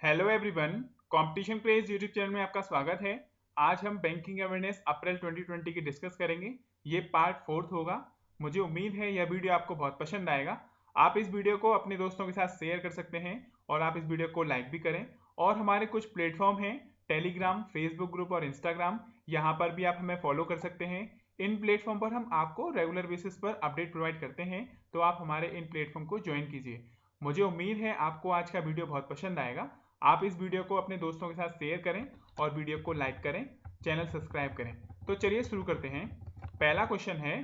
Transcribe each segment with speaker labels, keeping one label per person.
Speaker 1: Hello everyone, competition craze YouTube channel में आपका स्वागत है। आज हम बैंकिंग अवेयरनेस अप्रैल 2020 की डिस्कस करेंगे। ये पार्ट 4 होगा। मुझे उम्मीद है यह वीडियो आपको बहुत पसंद आएगा। आप इस वीडियो को अपने दोस्तों के साथ शेयर कर सकते हैं और आप इस वीडियो को लाइक भी करें। और हमारे कुछ प्लेटफॉर्म हैं, टेलीग्राम, फेसबुक ग्रुप और इंस्टाग्राम। यहाँ पर भी आप हमें फॉलो कर सकते हैं। इन प्लेटफॉर्म पर हम आपको रेगुलर बेसिस पर अपडेट प्रोवाइड करते हैं, तो आप हमारे इन प्लेटफॉर्म को ज्वाइन कीजिए। मुझे उम्मीद है आपको आज का वीडियो बहुत पसंद आएगा। आप इस वीडियो को अपने दोस्तों के साथ शेयर करें और वीडियो को लाइक करें, चैनल सब्सक्राइब करें। तो चलिए शुरू करते हैं। पहला क्वेश्चन है,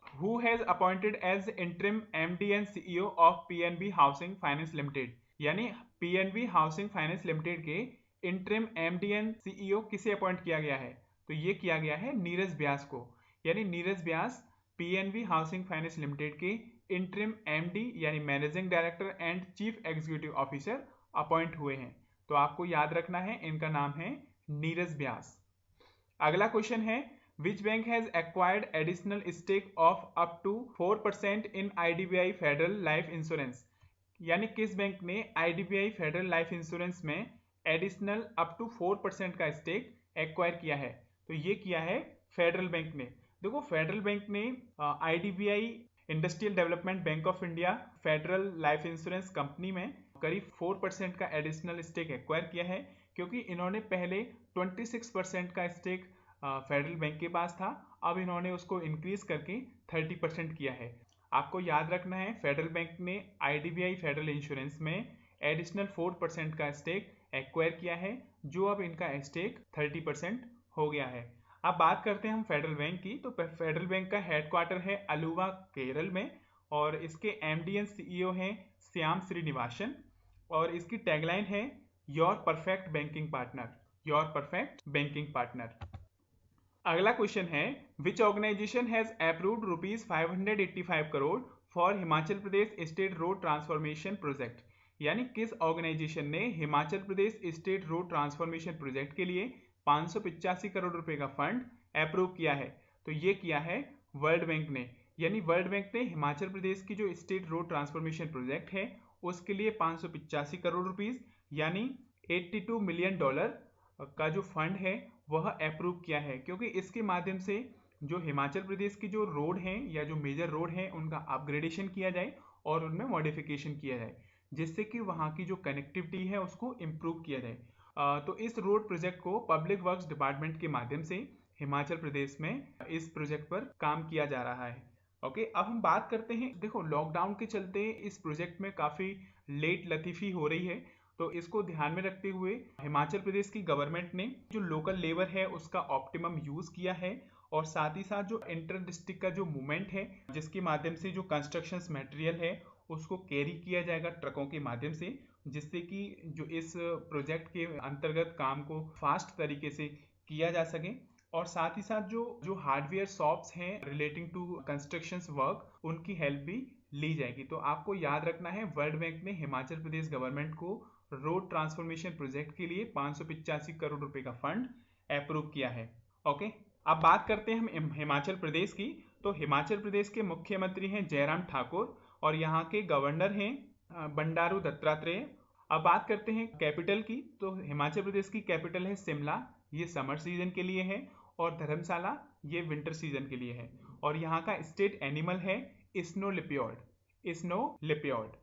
Speaker 1: who has appointed as interim MD and CEO of PNB housing finance limited. यानी पीएनबी हाउसिंग फाइनेंस लिमिटेड के इंटरिम एमडी एंड सीईओ किसे अपॉइंट किया गया है? तो ये किया गया है नीरज व्यास को। यानी Neeraj Vyas PNB housing finance limited के इंटरिम एमडी यानी managing director and chief executive officer appoint हुए हैं। तो आपको याद रखना है, इनका नाम है नीरज व्यास। अगला क्वेश्चन है, which bank has acquired additional stake of up to 4% in IDBI federal life insurance. यानी किस बैंक ने आईडीबीआई फेडरल लाइफ इंश्योरेंस में एडिशनल अप टू 4% का स्टेक एक्वायर किया है? तो ये किया है फेडरल बैंक ने। देखो, फेडरल बैंक ने IDBI industrial development bank of India federal life insurance company में करीब 4% का एडिशनल स्टेक एक्वायर किया है, क्योंकि इन्होंने पहले 26% का स्टेक फेडरल बैंक के पास था। अब इन्होंने उसको इंक्रीज करके 30% किया है। आपको याद रखना है, फेडरल बैंक ने आईडीबीआई फेडरल इंश्योरेंस में एडिशनल 4% का स्टेक एक्वायर किया है, जो अब इनका स्टेक 30% हो गया है। अब बात करते हैं हम फेडरल बैंक की। तो फेडरल बैंक का हेडक्वार्टर है अलुवा, केरल में, और इसके एमडी एंड सीईओ हैं श्याम श्रीनिवासन, और इसकी टैगलाइन है your perfect banking partner, your perfect banking partner. अगला क्वेश्चन है, which organisation has approved rupees 585 crore for Himachal Pradesh state road transformation project. यानी किस ऑर्गेनाइजेशन ने Himachal Pradesh state road transformation project के लिए 585 करोड़ रुपए का फंड अप्रूव किया है? तो ये किया है वर्ल्ड बैंक ने। यानी वर्ल्ड बैंक ने हिमाचल प्रदेश की जो स्टेट रोड ट्रांसफॉर्मेशन प्रोजेक्ट है उसके लिए 585 करोड़ रुपीज यानी $82 मिलियन का जो फंड है वह अप्रूव किया है, क्योंकि इसके माध्यम से जो हिमाचल प्रदेश की जो रोड हैं या जो मेजर रोड हैं उनका अपग्रेडेशन किया जाए और उनमें मॉडिफिकेशन किया जाए, जिससे कि वहाँ की जो कनेक्टिविटी है उसको इम्प्रूव किया जाए। तो इस रोड प्रोजेक्ट को पब्लिक वर्क्स डिपार्टमेंट के माध्यम से हिमाचल प्रदेश में इस प्रोजेक्ट पर काम किया जा रहा है। ओके, अब हम बात करते हैं। देखो, लॉकडाउन के चलते इस प्रोजेक्ट में काफ़ी लेट लतीफ़ी हो रही है, तो इसको ध्यान में रखते हुए हिमाचल प्रदेश की गवर्नमेंट ने जो लोकल लेबर है उसका ऑप्टिमम यूज किया है, और साथ ही साथ जो इंटर डिस्ट्रिक्ट का जो मूवमेंट है जिसके माध्यम से जो कंस्ट्रक्शन मटेरियल है उसको कैरी किया जाएगा ट्रकों के माध्यम से, जिससे कि जो इस प्रोजेक्ट के अंतर्गत काम को फास्ट तरीके से किया जा सके। और साथ ही साथ जो हार्डवेयर शॉप्स हैं रिलेटिंग टू कंस्ट्रक्शंस वर्क, उनकी हेल्प भी ली जाएगी। तो आपको याद रखना है, वर्ल्ड बैंक ने हिमाचल प्रदेश गवर्नमेंट को रोड ट्रांसफॉर्मेशन प्रोजेक्ट के लिए 585 करोड़ रुपए का फंड अप्रूव किया है। ओके, अब बात करते हैं हम हिमाचल प्रदेश की। तो हिमाचल प्रदेश के मुख्यमंत्री हैं जयराम ठाकुर, और यहाँ के गवर्नर हैं बंडारू दत्तात्रेय। अब बात करते हैं कैपिटल की। तो हिमाचल प्रदेश की कैपिटल है शिमला, ये समर सीजन के लिए है, और धर्मशाला ये विंटर सीजन के लिए है। और यहाँ का स्टेट एनिमल है स्नो लिपियोड, स्नो लिपियोड।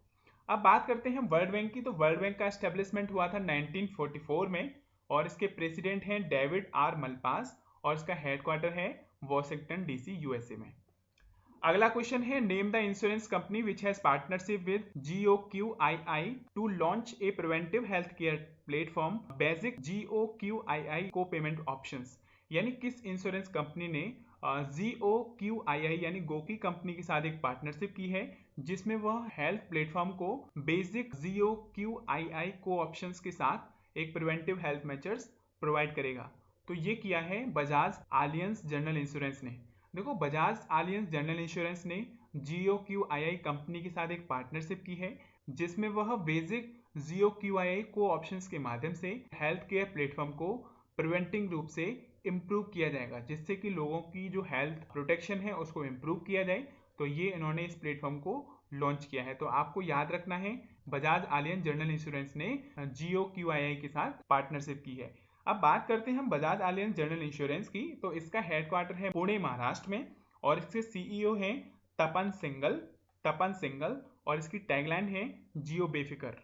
Speaker 1: अब बात करते हैं वर्ल्ड बैंक की। तो वर्ल्ड बैंक का एस्टेब्लिशमेंट हुआ था 1944 में, और इसके प्रेसिडेंट हैं डेविड आर मलपास, और इसका हेडक्वार्टर है वॉशिंगटन डीसी, यूएसए में। अगला क्वेश्चन है, name the insurance company which has partnership with GOQII to launch a preventive health care platform basic GOQII को पेमेंट ऑप्शंस। यानी किस इंश्योरेंस कंपनी ने GOQII यानी गोकी कंपनी के साथ एक पार्टनरशिप की है, जिसमें वह हेल्थ प्लेटफॉर्म को बेसिक GOQII को ऑप्शंस के साथ एक प्रिवेंटिव हेल्थ मेजर्स प्रोवाइड करेगा? तो ये किया है बजाज आलियंस जनरल इंश्योरेंस ने। देखो, बजाज आलियंस जनरल इंश्योरेंस ने GOQII कंपनी के साथ एक पार्टनरशिप की है, जिसमें वह बेसिक GOQII को ऑप्शंस के माध्यम से हेल्थ केयर प्लेटफॉर्म को प्रिवेंटिंग रूप से इम्प्रूव किया जाएगा, जिससे कि लोगों की जो हेल्थ प्रोटेक्शन है उसको इम्प्रूव किया जाए। तो ये इन्होंने इस प्लेटफॉर्म को लॉन्च किया है। तो आपको याद रखना है, बजाज आलियंज जनरल इंश्योरेंस ने GOQII के साथ पार्टनरशिप की है। अब बात करते हैं हम बजाज आलियंज जनरल इंश्योरेंस की, तो इसका हेडक्वार्टर है पुणे महाराष्ट्र में और इसके CEO हैं तपन सिंगल और इसकी टैगलाइन है जियो बेफिकर।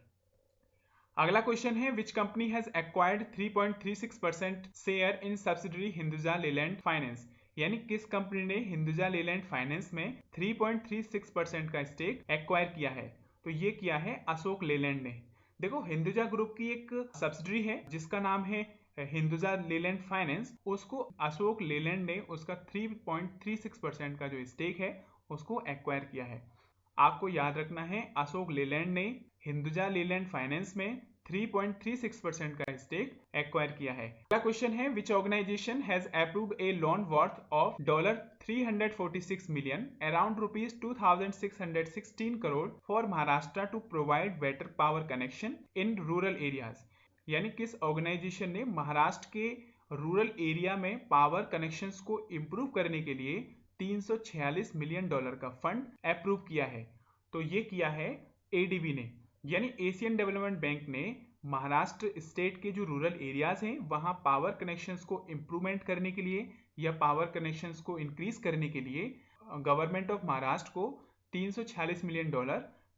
Speaker 1: अगला क्वेश्चन है which company has acquired 3.36% share in subsidiary Hinduja Leyland finance, यानी किस कंपनी ने हिंदुजा लेलैंड फाइनेंस में 3.36% का स्टेक एक्वायर किया है। तो ये किया है अशोक लेलैंड ने। देखो हिंदुजा ग्रुप की एक सब्सिडरी है जिसका नाम है हिंदुजा लेलैंड फाइनेंस, उसको अशोक लेलैंड ने उसका 3.36% का जो स्टेक है उसको एक्वायर किया है। आपको याद रखना है अशोक लेलैंड ने हिंदुजा लेलैंड फाइनेंस में 3.36% का स्टेक एक्वायर किया है। अगला क्वेश्चन है which organisation has approved a loan worth of $346 million around ₹2616 crore for Maharashtra to provide better power connection in rural areas, यानी किस ऑर्गेनाइजेशन ने महाराष्ट्र के रूरल एरिया में पावर कनेक्शंस को इंप्रूव करने के लिए $346 मिलियन का फंड अप्रूव किया है। तो ये किया है ADB ने, यानी एशियन डेवलपमेंट बैंक ने महाराष्ट्र स्टेट के जो रूरल एरियाज हैं वहां पावर कनेक्शंस को इंप्रूवमेंट करने के लिए या पावर कनेक्शंस को इंक्रीज करने के लिए गवर्नमेंट ऑफ महाराष्ट्र को $346 मिलियन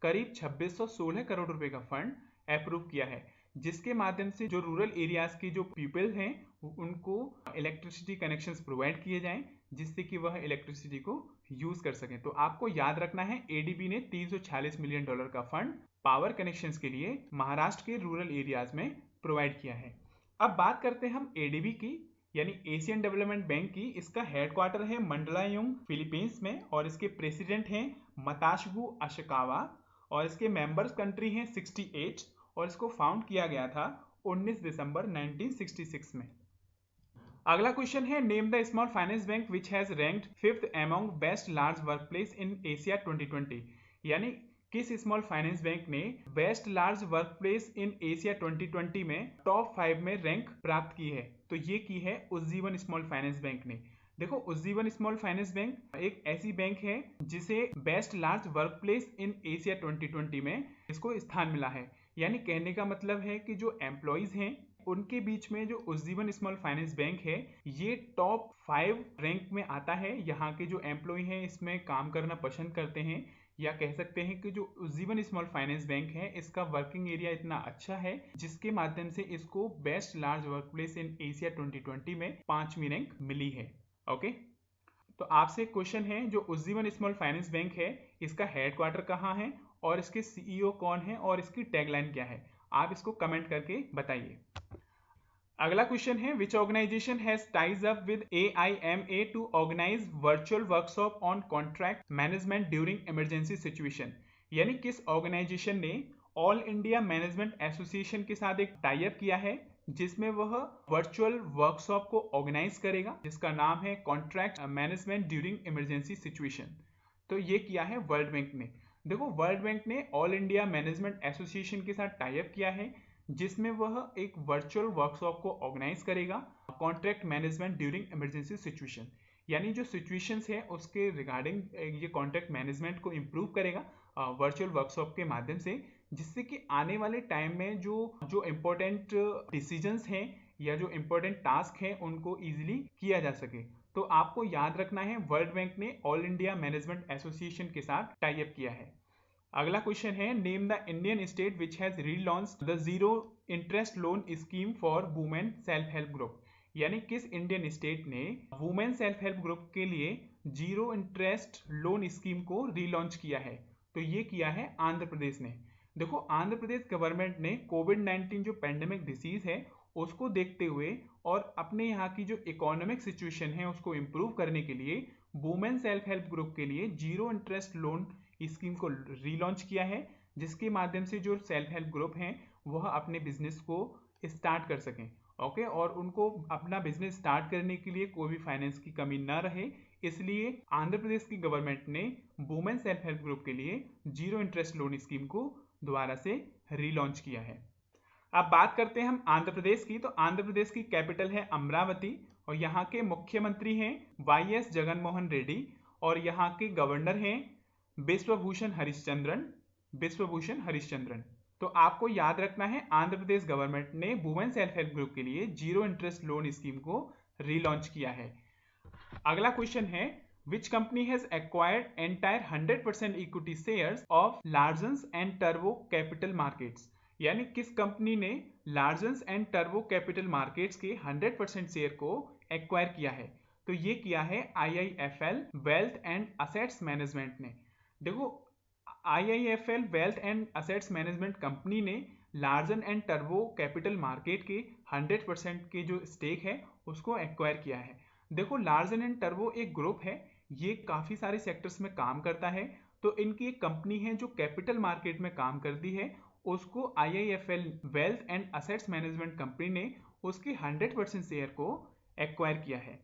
Speaker 1: करीब 2616 करोड़ रुपए का फंड अप्रूव किया है, जिसके माध्यम से जो रूरल एरियाज के जो पीपल हैं उनको इलेक्ट्रिसिटी कनेक्शंस प्रोवाइड किए जाएं जिससे कि वह इलेक्ट्रिसिटी को यूज कर सकें। तो आपको याद रखना है ADB ने $346 मिलियन का फंड पावर कनेक्शंस के लिए महाराष्ट्र के रूरल एरियाज में प्रोवाइड किया है। अब बात करते हैं हम ADB की, यानी एशियन डेवलपमेंट बैंक की। इसका हेडक्वार्टर है मंडलायुंग फिलीपींस में और इसके प्रेसिडेंट हैं मताशगु अशिकावा और इसके मेंबर्स कंट्री हैं 68 और इसको फाउंड किया गया था 19 दिसंबर 1966 में। अगला क्वेश्चन है name the small finance bank which has ranked 5th among best large workplace in Asia 2020, यानी किस स्मॉल फाइनेंस बैंक ने best large workplace in Asia 2020 में टॉप 5 में रैंक प्राप्त की है। तो ये की है उज्जीवन स्मॉल फाइनेंस बैंक ने। देखो उज्जीवन स्मॉल फाइनेंस बैंक एक ऐसी बैंक है जिसे best large workplace in Asia 2020 में इसको स्थान मिला है, यानी कहने का मतलब है कि जो एम्प्लॉइज हैं उनके बीच में जो उज्जीवन स्मॉल फाइनेंस बैंक है ये टॉप 5 रैंक में आता है। यहाँ के जो एम्प्लॉय हैं इसमें काम करना पसंद करते हैं, या कह सकते हैं कि जो उज्जीवन स्मॉल फाइनेंस बैंक है इसका वर्किंग एरिया इतना अच्छा है जिसके माध्यम से इसको best large workplace in Asia 2020 में 5वीं रैंक मिली है। ओके, तो आपसे क्वेश्चन है जो उज्जीवन स्मॉल फाइनेंस बैंक है इसका हेडक्वार्टर कहाँ है और इसके CEO कौन है और इसकी टैगलाइन क्या है, आप इसको कमेंट करके बताइए। अगला क्वेश्चन है which organisation has ties up with AIMA to organise virtual workshop on contract management during emergency situation, यानी किस ऑर्गेनाइजेशन ने ऑल इंडिया मैनेजमेंट एसोसिएशन के साथ एक टाई अप किया है जिसमें वह वर्चुअल वर्कशॉप को ऑर्गेनाइज करेगा जिसका नाम है contract management during emergency situation. तो ये किया है वर्ल्ड बैंक ने। देखो वर्ल्ड बैंक ने ऑल इंडिया मैनेजमेंट एसोसिएशन के साथ टाई अप किया है जिसमें वह एक वर्चुअल वर्कशॉप को ऑर्गेनाइज करेगा contract management during emergency situation, यानी जो सिचुएशंस है उसके रिगार्डिंग ये कॉन्ट्रैक्ट मैनेजमेंट को इम्प्रूव करेगा वर्चुअल वर्कशॉप के माध्यम से, जिससे कि आने वाले टाइम में जो इम्पोर्टेंट डिसीजंस हैं या जो इम्पोर्टेंट टास्क हैं उनको ईजिली किया जा सके। तो आपको याद रखना है वर्ल्ड बैंक ने ऑल इंडिया मैनेजमेंट एसोसिएशन के साथ टाई अप किया है। अगला क्वेश्चन है name the Indian state which has relaunched the zero interest loan scheme for women self help group, यानी किस इंडियन स्टेट ने वुमेन सेल्फ हेल्प ग्रुप के लिए जीरो इंटरेस्ट लोन स्कीम को रीलॉन्च किया है। तो ये किया है आंध्र प्रदेश ने। देखो आंध्र प्रदेश गवर्नमेंट ने कोविड-19 जो पैंडेमिक डिसीज है उसको देखते हुए और अपने यहाँ की जो इकोनॉमिक सिचुएशन है उसको इम्प्रूव करने के लिए वुमेन सेल्फ हेल्प ग्रुप के लिए जीरो इंटरेस्ट लोन स्कीम को रीलॉन्च किया है जिसके माध्यम से जो सेल्फ हेल्प ग्रुप हैं वह अपने बिजनेस को स्टार्ट कर सकें। ओके, और उनको अपना बिजनेस स्टार्ट करने के लिए कोई भी फाइनेंस की कमी ना रहे, इसलिए आंध्र प्रदेश की गवर्नमेंट ने वुमेन सेल्फ हेल्प ग्रुप के लिए जीरो इंटरेस्ट लोन स्कीम को दोबारा से रीलॉन्च किया है। अब बात करते हैं हम आंध्र प्रदेश की। तो आंध्र प्रदेश की कैपिटल है अमरावती और यहाँ के मुख्यमंत्री हैं YS जगनमोहन रेड्डी और यहाँ के गवर्नर हैं बिश्वभूषण हरिश्चंद्रन। तो आपको याद रखना है आंध्र प्रदेश गवर्नमेंट ने वुमेन सेल्फ हेल्प ग्रुप के लिए जीरो इंटरेस्ट लोन स्कीम को रीलॉन्च किया है। अगला क्वेश्चन है which company has acquired entire 100% equity shares of Larsens and टर्बो कैपिटल मार्केट्स, यानी किस कंपनी ने लार्जन्स एंड टर्बो कैपिटल मार्केट्स के 100% शेयर को एक्वायर किया है। तो ये किया है IIFL wealth and assets management ने। देखो IIFL wealth and assets management company ने लार्जन एंड टर्बो कैपिटल मार्केट के 100% के जो स्टेक है उसको एक्वायर किया है। देखो लार्जन एंड टर्बो एक ग्रुप है, ये काफ़ी सारे सेक्टर्स में काम करता है। तो इनकी एक कंपनी है जो कैपिटल मार्केट में काम करती है, उसको IIFL wealth and assets management company ने उसके 100% शेयर को एक्वायर किया है।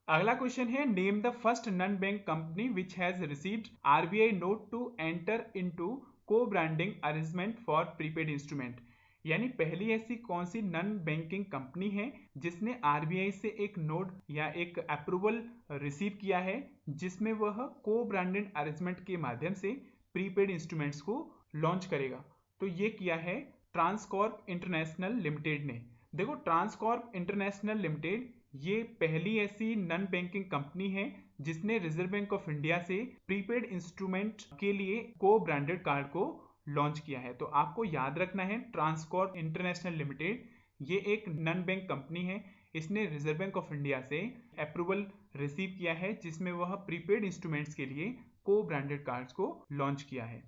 Speaker 1: अगला क्वेश्चन है name the first non bank company which has received RBI nod to enter into co branding arrangement for prepaid instrument, यानी पहली ऐसी कौन सी नॉन बैंकिंग कंपनी है जिसने RBI से एक नोट या एक अप्रूवल रिसीव किया है जिसमें वह को ब्रांडेड अरेंजमेंट के माध्यम से प्रीपेड इंस्ट्रूमेंट्स को लॉन्च करेगा। तो ये किया है ट्रांसकॉर्प इंटरनेशनल लिमिटेड ने। देखो ट्रांसकॉर्प इंटरनेशनल लिमिटेड ये पहली ऐसी नॉन बैंकिंग कंपनी है जिसने रिजर्व बैंक ऑफ इंडिया से प्रीपेड इंस्ट्रूमेंट के लिए को ब्रांडेड कार्ड को लॉन्च किया है। तो आपको याद रखना है ट्रांसकॉर्प इंटरनेशनल लिमिटेड ये एक नॉन बैंक कंपनी है, इसने रिजर्व बैंक ऑफ इंडिया से अप्रूवल रिसीव किया है जिसमें वह प्रीपेड इंस्ट्रूमेंट्स के लिए को ब्रांडेड कार्ड्स को लॉन्च किया है।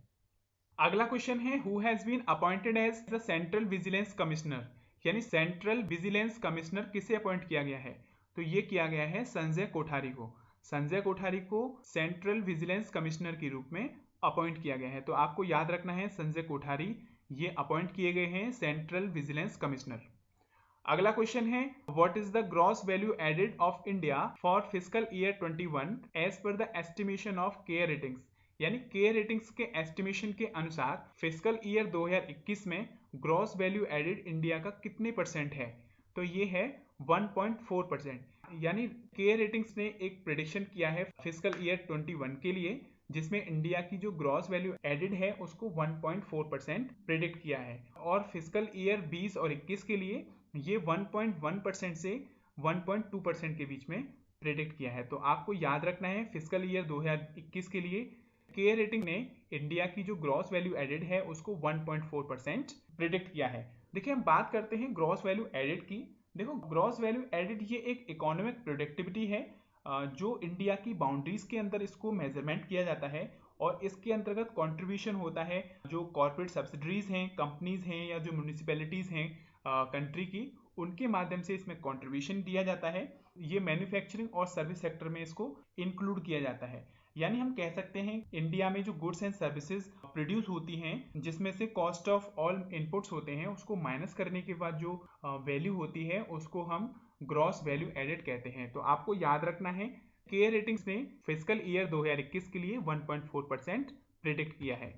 Speaker 1: अगला क्वेश्चन है who has been appointed as the central vigilance commissioner, यानी सेंट्रल विजिलेंस कमिश्नर किसे अपॉइंट किया गया है। तो ये किया गया है संजय कोठारी को। संजय कोठारी को सेंट्रल विजिलेंस कमिश्नर के रूप में अपॉइंट किया गया है। तो आपको याद रखना है संजय कोठारी ये अपॉइंट किए गए हैं सेंट्रल विजिलेंस कमिश्नर। अगला क्वेश्चन है what is the gross value added of India for fiscal year 21 as per the estimation of care ratings, यानी केयर रेटिंग्स के एस्टिमेशन के अनुसार फिस्कल ईयर 2021 में ग्रॉस वैल्यू एडेड इंडिया का कितने percent है। तो ये है 1.4%, यानी केयर रेटिंग्स ने एक प्रेडिक्शन किया है फिस्कल ईयर 21 के लिए जिसमें इंडिया की जो ग्रॉस वैल्यू एडेड है उसको 1.4% प्रेडिक्ट किया है, और फिस्कल ईयर 20 और 21 के लिए ये 1.1% से 1.2% के बीच में प्रेडिक्ट किया है। तो आपको याद रखना है फिस्कल ईयर 2021 के लिए केयर रेटिंग ने इंडिया की जो ग्रॉस वैल्यू एडेड है उसको 1.4% प्रेडिक्ट किया है। देखिए हम बात करते हैं ग्रॉस वैल्यू एडेड की। देखो ग्रॉस वैल्यू एडेड ये एक इकोनॉमिक प्रोडक्टिविटी है जो इंडिया की बाउंड्रीज के अंदर इसको मेजरमेंट किया जाता है, और इसके अंतर्गत कंट्रीब्यूशन होता है जो कॉर्पोरेट सब्सिडरीज हैं, कंपनीज हैं या जो म्यूनिसिपैलिटीज हैं कंट्री की, उनके माध्यम से इसमें कंट्रीब्यूशन दिया जाता है। ये मैन्युफैक्चरिंग और सर्विस सेक्टर में इसको इंक्लूड किया जाता है। यानी हम कह सकते हैं इंडिया में जो गुड्स एंड सर्विसेज प्रोड्यूस होती हैं जिसमें से कॉस्ट ऑफ ऑल इनपुट्स होते हैं उसको माइनस करने के बाद जो वैल्यू होती है उसको हम ग्रॉस वैल्यू एडेड कहते हैं। तो आपको याद रखना है केयर रेटिंग्स ने फिस्कल ईयर 2021 के लिए 1.4% प्रेडिक्ट किया है।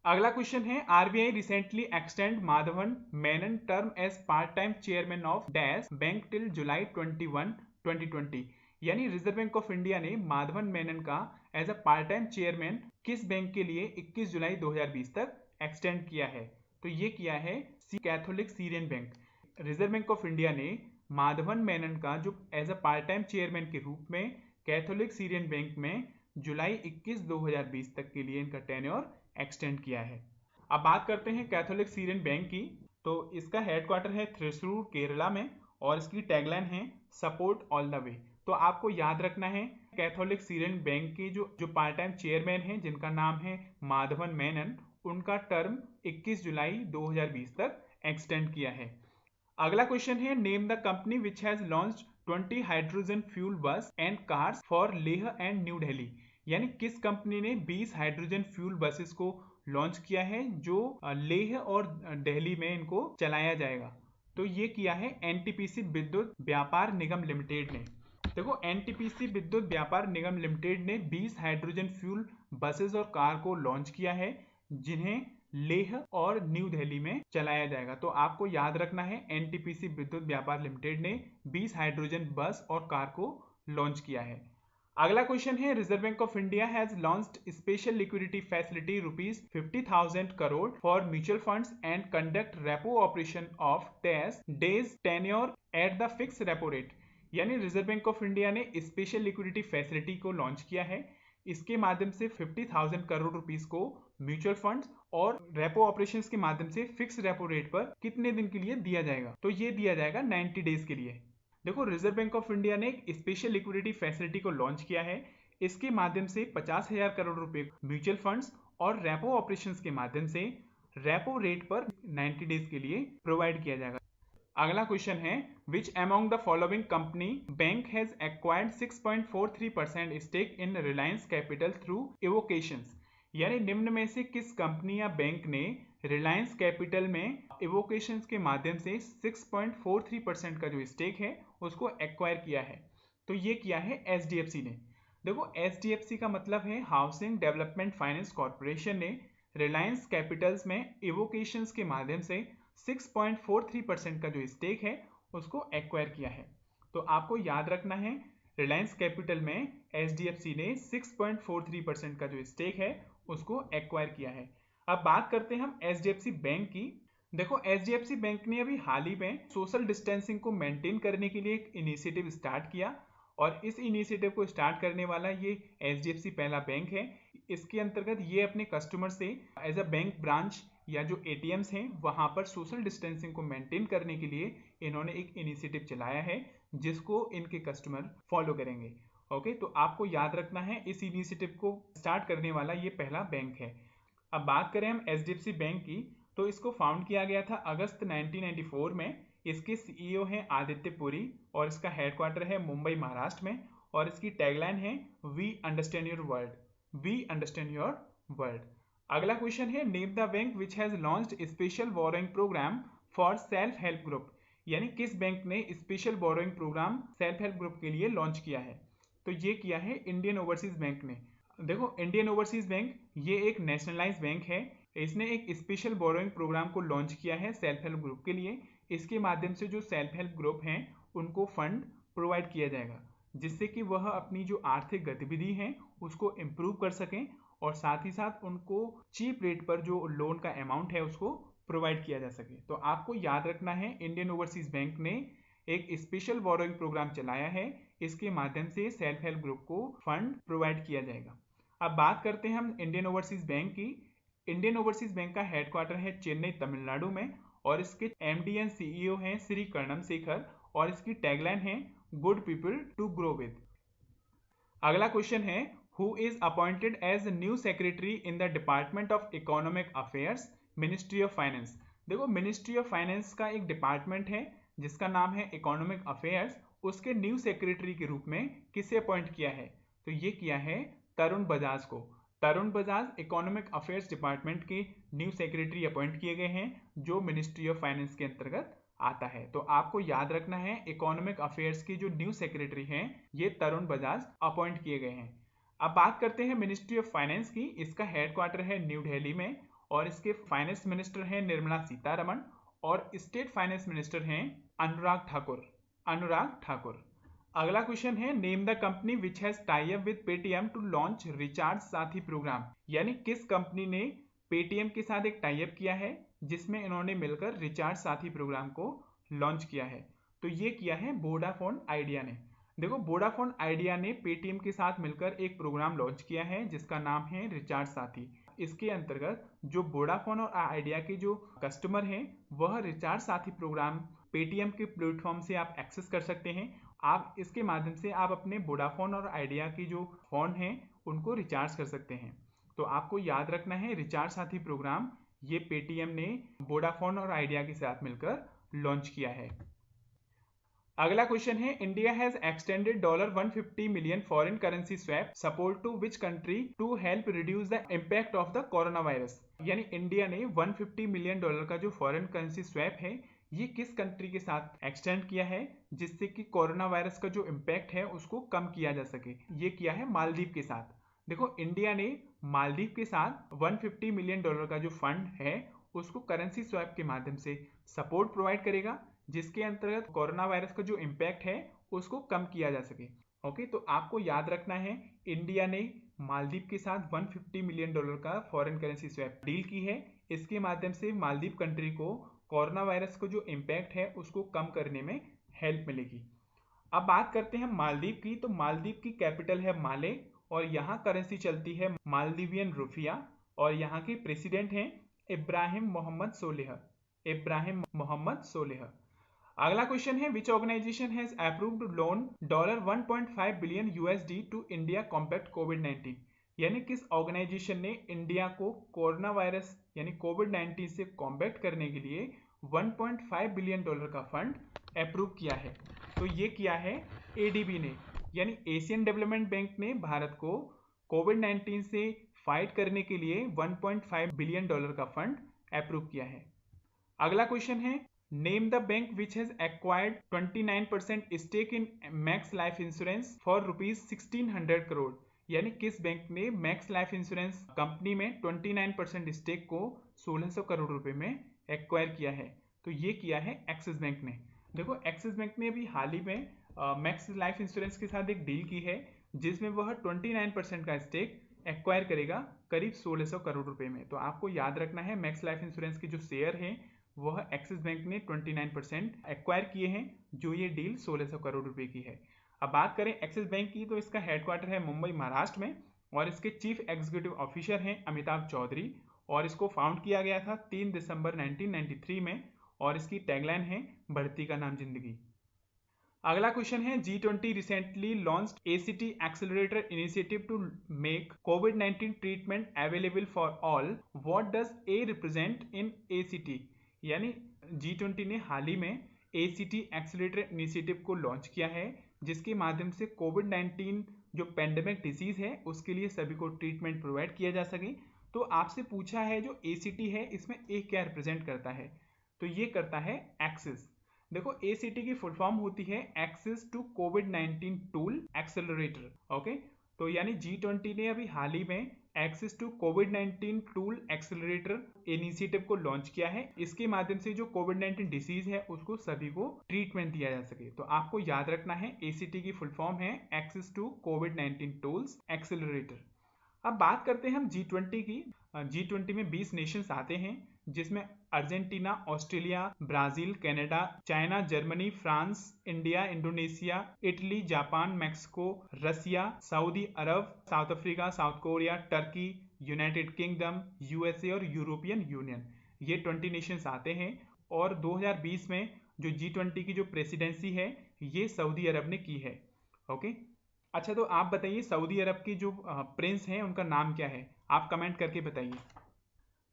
Speaker 1: अगला क्वेश्चन है RBI recently extend Madhavan Menon term as part time chairman of dash bank till July 21, 2020, यानी रिजर्व बैंक ऑफ इंडिया ने माधवन मेनन का as a part time chairman किस बैंक के लिए 21 जुलाई 2020 तक एक्सटेंड किया है। तो ये किया है Catholic Syrian bank. Reserve bank of India ने माधवन मेनन का जो as a part time chairman के रूप में कैथोलिक सीरियन बैंक में जुलाई 21, 2020 तक के लिए इनका टेन्योर एक्सटेंड किया है। अब बात करते हैं कैथोलिक सीरियन बैंक की। तो इसका हेडक्वार्टर है थ्रिसुर केरला में, और इसकी टैगलाइन है सपोर्ट ऑल द वे। तो आपको याद रखना है कैथोलिक सीरियन बैंक के जो पार्ट टाइम चेयरमैन हैं जिनका नाम है माधवन मेनन, उनका टर्म 21 जुलाई 2020 तक एक्सटेंड किया है। अगला क्वेश्चन है name the company which has launched 20 hydrogen fuel bus and cars for Leh and New Delhi, यानी किस कंपनी ने 20 हाइड्रोजन फ्यूल बसेस को लॉन्च किया है जो लेह और दिल्ली में इनको चलाया जाएगा। तो ये किया है NTPC विद्युत व्यापार निगम लिमिटेड ने। देखो NTPC विद्युत व्यापार निगम लिमिटेड ने 20 हाइड्रोजन फ्यूल बसेस और कार को लॉन्च किया है जिन्हें लेह और न्यू दिल्ली में चलाया जाएगा। तो आपको याद रखना है NTPC विद्युत व्यापार लिमिटेड ने 20 हाइड्रोजन बस और कार को लॉन्च किया है। अगला क्वेश्चन है, reserve bank of India has launched special liquidity facility ₹50,000 crore for mutual funds and conduct repo operation of days tenure at the fix repo rate. यानी रिजर्व बैंक ऑफ इंडिया ने special liquidity facility को launch किया है। इसके माध्यम से 50,000 crore rupees को mutual funds और रेपो ऑपरेशंस के माध्यम से फिक्स रेपो रेट पर कितने दिन के लिए दिया जाएगा? तो ये दिया जाएगा 90 डेज के लिए। देखो, रिजर्व बैंक ऑफ इंडिया ने एक स्पेशल लिक्विडिटी फैसिलिटी को लॉन्च किया है। इसके माध्यम से 50,000 करोड़ रुपए म्यूचुअल फंड्स और रेपो ऑपरेशंस के माध्यम से रेपो रेट पर 90 डेज के लिए प्रोवाइड किया जाएगा। अगला क्वेश्चन है, which among the following company bank has acquired 6.43% stake in Reliance capital through invocations. यानी निम्न में से किस कंपनी या बैंक ने रिलायंस कैपिटल में एवोकेशंस के माध्यम से 6.43% का जो स्टेक है उसको एक्वायर किया है? तो ये किया है एचडीएफसी ने। देखो, एचडीएफसी का मतलब है हाउसिंग डेवलपमेंट फाइनेंस कॉर्पोरेशन ने रिलायंस कैपिटल्स में एवोकेशंस के माध्यम से 6.43% का जो स्टेक है उसको एक्वायर किया है। तो आपको याद रखना है, रिलायंस कैपिटल में एचडीएफसी ने 6.43% का जो स्टेक है उसको एक्वायर किया है। अब बात करते हैं हम एचडीएफसी बैंक की। देखो, एचडीएफसी बैंक ने अभी हाल ही में सोशल डिस्टेंसिंग को मेंटेन करने के लिए एक इनिशिएटिव स्टार्ट किया और इस इनिशिएटिव को स्टार्ट करने वाला ये एचडीएफसी पहला बैंक है। इसके अंतर्गत ये अपने कस्टमर से एज अ बैंक ब्रांच या जो एटीएम्स हैं वहां पर सोशल डिस्टेंसिंग को मेंटेन करने के लिए इन्होंने एक इनिशिएटिव चलाया है जिसको इनके कस्टमर फॉलो करेंगे। ओके, तो आपको याद रखना है इस इनिशिएटिव को स्टार्ट करने वाला ये पहला बैंक है। अब बात करें हम एचडीएफसी बैंक की, तो इसको फाउंड किया गया था अगस्त 1994 में। इसके सीईओ हैं आदित्य पुरी और इसका हेडक्वार्टर है मुंबई महाराष्ट्र में और इसकी टैगलाइन है we understand your world, we understand your world. अगला क्वेश्चन है, name the bank which has launched special borrowing program for self help group. यानी किस बैंक ने special borrowing program self help group के लिए लॉन्च किया है? तो ये किया है इंडियन ओवरसीज बैंक ने। देखो, इंडियन ओवरसीज बैंक ये एक नेशनलाइज बैंक है। इसने एक स्पेशल बोरोइंग प्रोग्राम को लॉन्च किया है सेल्फ हेल्प ग्रुप के लिए। इसके माध्यम से जो सेल्फ हेल्प ग्रुप हैं उनको फंड प्रोवाइड किया जाएगा जिससे कि वह अपनी जो आर्थिक गतिविधि है उसको इम्प्रूव कर सकें और साथ ही साथ उनको चीप रेट पर जो लोन का अमाउंट है उसको प्रोवाइड किया जा सके। तो आपको याद रखना है, इंडियन ओवरसीज बैंक ने एक स्पेशल बोरोइंग प्रोग्राम चलाया है। इसके माध्यम से सेल्फ हेल्प ग्रुप को फंड प्रोवाइड किया जाएगा। अब बात करते हैं हम इंडियन ओवरसीज बैंक की। इंडियन ओवरसीज बैंक का हेडक्वार्टर है चेन्नई तमिलनाडु में और इसके एमडी एंड सीईओ हैं श्री कर्णम शेखर और इसकी टैगलाइन है good people to grow with. अगला क्वेश्चन है, who is appointed as new secretary in the department of economic affairs, ministry of finance. देखो, मिनिस्ट्री ऑफ फाइनेंस का एक डिपार्टमेंट है जिसका नाम है इकोनॉमिक अफेयर्स। उसके न्यू सेक्रेटरी के रूप में किसे अपॉइंट किया है? तो ये किया है तरुण बजाज को। Tarun Bajaj economic affairs department के न्यू सेक्रेटरी अपॉइंट किए गए हैं जो मिनिस्ट्री ऑफ फाइनेंस के अंतर्गत आता है। तो आपको याद रखना है, इकोनॉमिक अफेयर्स की जो न्यू सेक्रेटरी हैं ये तरुण बजाज अपॉइंट किए गए हैं। अब बात करते हैं मिनिस्ट्री ऑफ फाइनेंस की। इसका हेडक्वार्टर है न्यू दिल्ली में और इसके फाइनेंस मिनिस्टर हैं निर्मला सीतारमण और स्टेट फाइनेंस मिनिस्टर हैं अनुराग ठाकुर। अगला क्वेश्चन है, name the company which has tie up with Paytm to launch recharge Saathi program. यानी किस कंपनी ने पेटीएम के साथ एक टाई अप किया है जिसमें इन्होंने मिलकर रिचार्ज साथी प्रोग्राम को लॉन्च किया है? तो ये किया है वोडाफोन आइडिया ने। देखो, वोडाफोन आइडिया ने पेटीएम के साथ मिलकर एक प्रोग्राम लॉन्च किया है जिसका नाम है रिचार्ज साथी। इसके अंतर्गत जो वोडाफोन और आइडिया के जो कस्टमर हैं वह रिचार्ज साथी प्रोग्राम पेटीएम के प्लेटफॉर्म से आप एक्सेस कर सकते हैं। आप इसके माध्यम से आप अपने वोडाफोन और आइडिया की जो फोन हैं उनको रिचार्ज कर सकते हैं। तो आपको याद रखना है, रिचार्ज साथी प्रोग्राम ये पेटीएम ने वोडाफोन और आइडिया के साथ मिलकर लॉन्च किया है। अगला क्वेश्चन है, India has extended $150 million foreign currency swap support to which country to help reduce the impact of the corona virus. यानी इंडिया ने $150 मिलियन का जो फॉरेन करेंसी स्वैप है ये किस कंट्री के साथ एक्सटेंड किया है जिससे कि कोरोना वायरस का जो इम्पैक्ट है उसको कम किया जा सके? ये किया है मालदीव के साथ। देखो, इंडिया ने मालदीव के साथ $150 मिलियन का जो फंड है उसको करेंसी स्वैप के माध्यम से सपोर्ट प्रोवाइड करेगा जिसके अंतर्गत कोरोना वायरस का जो इम्पैक्ट है उसको कम किया जा सके। ओके, तो आपको याद रखना है इंडिया ने मालदीव के साथ $150 मिलियन का फॉरेन करेंसी स्वैप डील की है। इसके माध्यम से मालदीव कंट्री को कोरोना वायरस को जो इम्पैक्ट है उसको कम करने में हेल्प मिलेगी। अब बात करते हैं मालदीव की। तो मालदीव की कैपिटल है माले और यहाँ करेंसी चलती है मालदीवियन रुपया और यहाँ के प्रेसिडेंट हैं इब्राहिम मोहम्मद सोलेह। अगला क्वेश्चन है which organisation has approved loan $1.5 billion to India combat कोविड-19। यानी किस ऑर्गेनाइजेशन ने इंडिया को कोरोना वायरस यानी कोविड-19 से कॉम्बैट करने के लिए $1.5 बिलियन का फंड अप्रूव किया है। तो ये किया है एडीबी ने, यानी एशियन डेवलपमेंट बैंक ने भारत को कोविड-19 से फाइट करने के लिए $1.5 बिलियन का फंड अप्रूव किया है। अगला क्वेश्चन है name the bank which has acquired 29% stake in max life insurance for ₹1600 crore. यानी किस बैंक ने मैक्स लाइफ इंश्योरेंस कंपनी में 29% स्टेक को 1600 करोड़ रुपए में एक्वायर किया है। तो ये किया है एक्सिस बैंक ने। देखो एक्सिस बैंक ने अभी हाल ही में मैक्स लाइफ इंश्योरेंस के साथ एक डील की है जिसमें वह 29% का स्टेक एक्वायर करेगा करीब 1600 करोड़ रुपए में। तो आपको याद रखना है मैक्स लाइफ इंश्योरेंस के जो शेयर हैं वह एक्सिस बैंक ने 29% एक्वायर किए हैं, जो ये डील 1600 करोड़ रुपए की है। अब बात करें एक्सिस बैंक की, तो इसका हेडक्वार्टर है मुंबई महाराष्ट्र में और इसके चीफ एग्जीक्यूटिव ऑफिसर हैं अमिताभ चौधरी और इसको फाउंड किया गया था 3 दिसंबर 1993 में और इसकी टैगलाइन है बढ़ती का नाम जिंदगी। अगला क्वेश्चन है G20 recently launched ACT accelerator initiative to make कोविड-19 treatment available for all. What does A represent in ACT। यानी G20 ने हाल ही में ACT एक्सेलरेटर इनिशिएटिव को लॉन्च किया है जिसके माध्यम से कोविड-19 जो पेंडेमिक डिजीज है उसके लिए सभी को ट्रीटमेंट प्रोवाइड किया जा सके। तो आपसे पूछा है जो ACT है इसमें ए क्या रिप्रेजेंट करता है, तो ये करता है एक्सेस। देखो ACT की फुल फॉर्म होती है एक्सेस टू कोविड-19 टूल एक्सेलरेटर। ओके, तो यानी G20 ने अभी हाल ही में एक्सेस टू कोविड-19 टूल एक्सेलरेटर इनिशिएटिव को लॉन्च किया है। इसके माध्यम से जो कोविड-19 डिसीज है उसको सभी को ट्रीटमेंट दिया जा सके। तो आपको याद रखना है ACT की फुल फॉर्म है एक्सेस टू कोविड-19 टूल्स एक्सेलरेटर। अब बात करते हैं हम G20 की। G20 में 20 नेशंस आते हैं जिसमें Argentina, Australia, Brazil, Canada, China, Germany, France, India, Indonesia, Italy, Japan, Mexico, Russia, Saudi Arab, South Africa, South Korea, Turkey, United Kingdom, USA और यूरोपियन यूनियन, ये 20 नेशंस आते हैं। और 2020 में जो G20 की जो प्रेसिडेंसी है ये सऊदी अरब ने की है। ओके, अच्छा तो आप बताइए सऊदी अरब की जो प्रिंस हैं उनका नाम क्या है, आप कमेंट करके बताइए।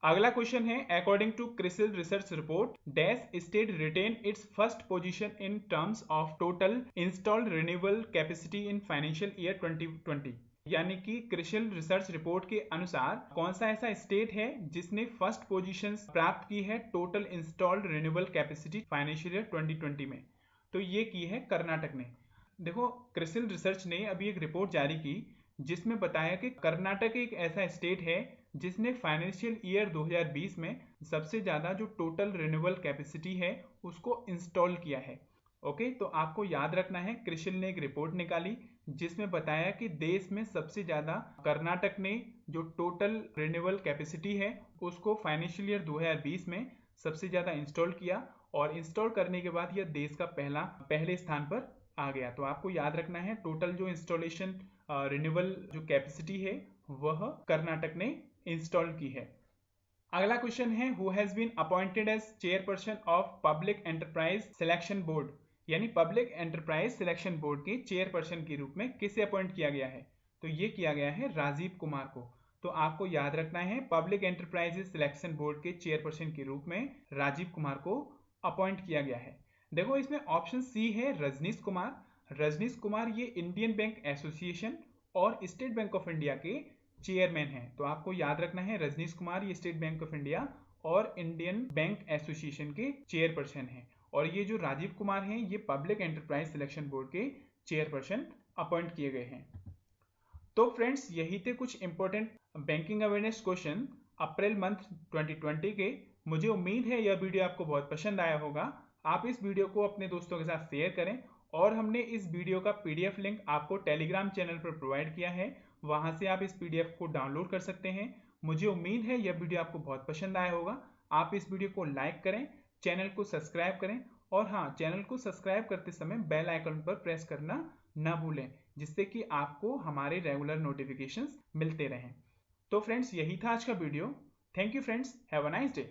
Speaker 1: अगला क्वेश्चन है according to CRISIL research report dash state retain its first position in terms of total installed renewable capacity in financial year 2020। यानी कि क्रिसिल रिसर्च रिपोर्ट के अनुसार कौन सा ऐसा स्टेट है जिसने फर्स्ट पोजीशन प्राप्त की है total installed renewable capacity financial year 2020 में, तो ये की है कर्नाटक ने। देखो क्रिसिल रिसर्च ने अभी एक रिपोर्ट जारी की जिसमें बताया कि कर्नाटक एक ऐसा स्टेट है जिसने फाइनेंशियल ईयर 2020 में सबसे ज़्यादा जो टोटल रिन्यूएबल कैपेसिटी है उसको इंस्टॉल किया है। ओके, तो आपको याद रखना है क्रिसिल ने एक रिपोर्ट निकाली जिसमें बताया कि देश में सबसे ज़्यादा कर्नाटक ने जो टोटल रिन्यूएबल कैपेसिटी है उसको फाइनेंशियल ईयर 2020 में सबसे ज़्यादा इंस्टॉल किया और इंस्टॉल करने के बाद यह देश का पहले स्थान पर आ गया। तो आपको याद रखना है टोटल जो इंस्टॉलेशन रिन्यूएबल जो कैपेसिटी है वह कर्नाटक ने इंस्टॉल की है। अगला क्वेश्चन है who has been appointed as chairperson of public enterprise selection board. यानी पब्लिक एंटरप्राइज सिलेक्शन बोर्ड के चेयरपर्सन के रूप में किसे अपॉइंट किया गया है, तो ये किया गया है राजीव कुमार को। तो आपको याद रखना है पब्लिक एंटरप्राइज सिलेक्शन बोर्ड के चेयरपर्सन के रूप में राजीव कुमार को अपॉइंट किया गया है। देखो इसमें ऑप्शन सी है रजनीश कुमार। रजनीश कुमार ये इंडियन बैंक एसोसिएशन और स्टेट बैंक ऑफ इंडिया के चेयरमैन हैं। तो आपको याद रखना है रजनीश कुमार ये स्टेट बैंक ऑफ इंडिया और इंडियन बैंक एसोसिएशन के चेयरपर्सन हैं और ये जो राजीव कुमार हैं ये पब्लिक एंटरप्राइज सिलेक्शन बोर्ड के चेयरपर्सन अपॉइंट किए गए हैं। तो फ्रेंड्स यही थे कुछ important banking awareness question April month 2020 के। मुझे उम्मीद है यह वीडियो आपको बहुत पसंद आया होगा। आप इस वीडियो को अपने दोस्तों के साथ शेयर करें और हमने इस वीडियो का पीडीएफ लिंक आपको टेलीग्राम चैनल पर प्रोवाइड किया है, वहां से आप इस पीडीएफ को डाउनलोड कर सकते हैं। मुझे उम्मीद है यह वीडियो आपको बहुत पसंद आया होगा। आप इस वीडियो को लाइक करें, चैनल को सब्सक्राइब करें और हाँ, चैनल को सब्सक्राइब करते समय बेल आइकन पर प्रेस करना ना भूलें, जिससे कि आपको हमारे रेगुलर नोटिफिकेशंस मिलते रहें। तो फ्रेंड्स, यही था आज का video. Thank you friends, have a nice day.